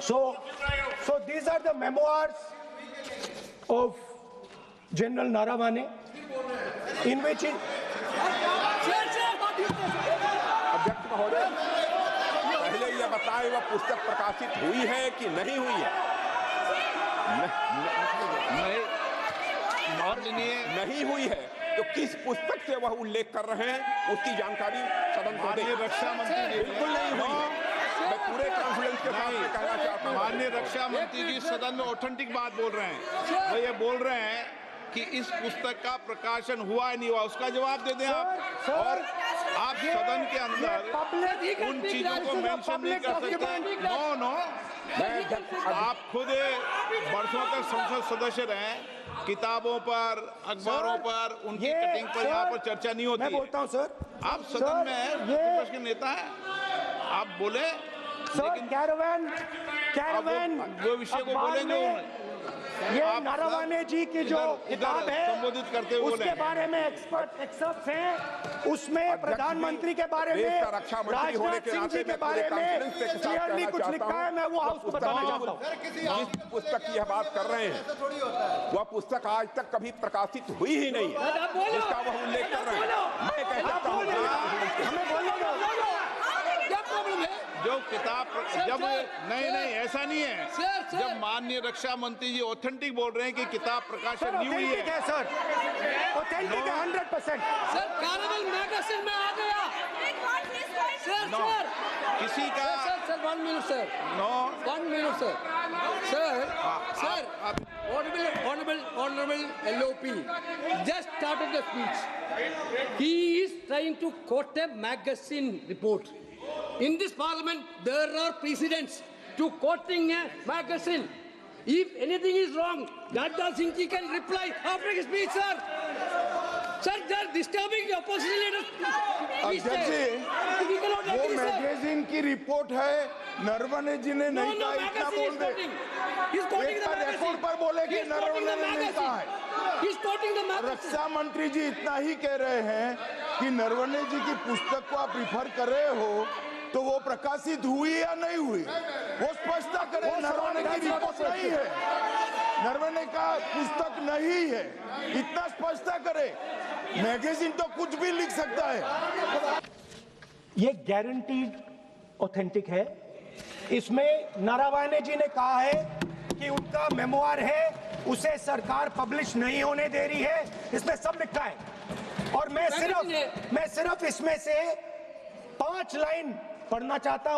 So these are the memoirs of General Naravane, in which he... अध्यक्ष महोदय, पहले यह बताएं वह पुस्तक प्रकाशित हुई है कि नहीं हुई है? नहीं हुई है तो किस पुस्तक से वह उल्लेख कर रहे हैं उसकी जानकारी सदन को दें। रक्षा मंत्री जी बिल्कुल नहीं हुई। मैं पूरे कॉन्फिडेंस के साथ कहना चाहता हूं, माननीय रक्षा मंत्री जी सदन में ऑथेंटिक बात बोल रहे हैं। वो ये बोल रहे हैं कि इस पुस्तक का प्रकाशन हुआ है नहीं हुआ, उसका जवाब दे दें आप। और आप सदन के अंदर उन चीजों को मेंशन नहीं कर सकते। नो आप खुद वर्षों तक संसद सदस्य रहे, किताबों पर, अखबारों पर, उनकी कटिंग पर यहाँ पर चर्चा नहीं होती। मैं बोलता हूँ सर, आप सदन में विपक्ष के नेता हैं, आप बोले, लेकिन कैरावैन वो विषय को बोलेंगे। ये नारावाने जी की जो किताब है संबोधित करते हुए उसके बारे में एक्सपर्ट्स हैं, उसमें प्रधानमंत्री के बारे में, राजनाथ सिंह जी के बारे में क्लियरली कुछ लिखा है। मैं वो हाउस को बताना चाहता हूँ। जिस पुस्तक की यह बात कर रहे हैं वह पुस्तक आज तक कभी प्रकाशित हुई ही नहीं है, जिसका वह उल्लेख कर रहे हैं। मैं कह सकता हूँ जो किताब जब नहीं ऐसा नहीं है। जब माननीय रक्षा मंत्री जी ऑथेंटिक बोल रहे हैं कि किताब प्रकाशन नहीं हुई है सर, ऑथेंटिक है 100%। सर कैरावैन मैगजीन में आ गया सर। किसी का sir 1 minute sir, 1 minute sir. Honorable LOP just started the speech. He is trying to quote a magazine report. In this parliament, there are precedents to quoting a magazine. If anything is wrong, Radha Singh ji can reply after his speech, sir. Sir, they are disturbing the opposition leaders. अध्यक्ष जी, वो magazine की report है, नरवणे जी ने नहीं कहा, इतना बोल दे। एक बार रिपोर्ट पर बोले कि नरवणे ने नहीं कहा है। रक्षा मंत्री जी इतना ही कह रहे हैं कि नरवणे जी की पुस्तक को आप रिफर कर रहे हो तो वो प्रकाशित हुई या नहीं हुई, वो स्पष्ट करें। नरवणे की रिपोर्ट नहीं है, नरवणे का पुस्तक नहीं है, इतना स्पष्ट करे। मैगजीन तो कुछ भी लिख सकता है। ये गारंटीड ऑथेंटिक है। इसमें नारावाने जी ने कहा है कि उनका मेमोआर है, उसे सरकार पब्लिश नहीं होने दे रही है, इसमें सब लिखा है। और मैं सिर्फ इसमें से 5 लाइन पढ़ना चाहता हूं।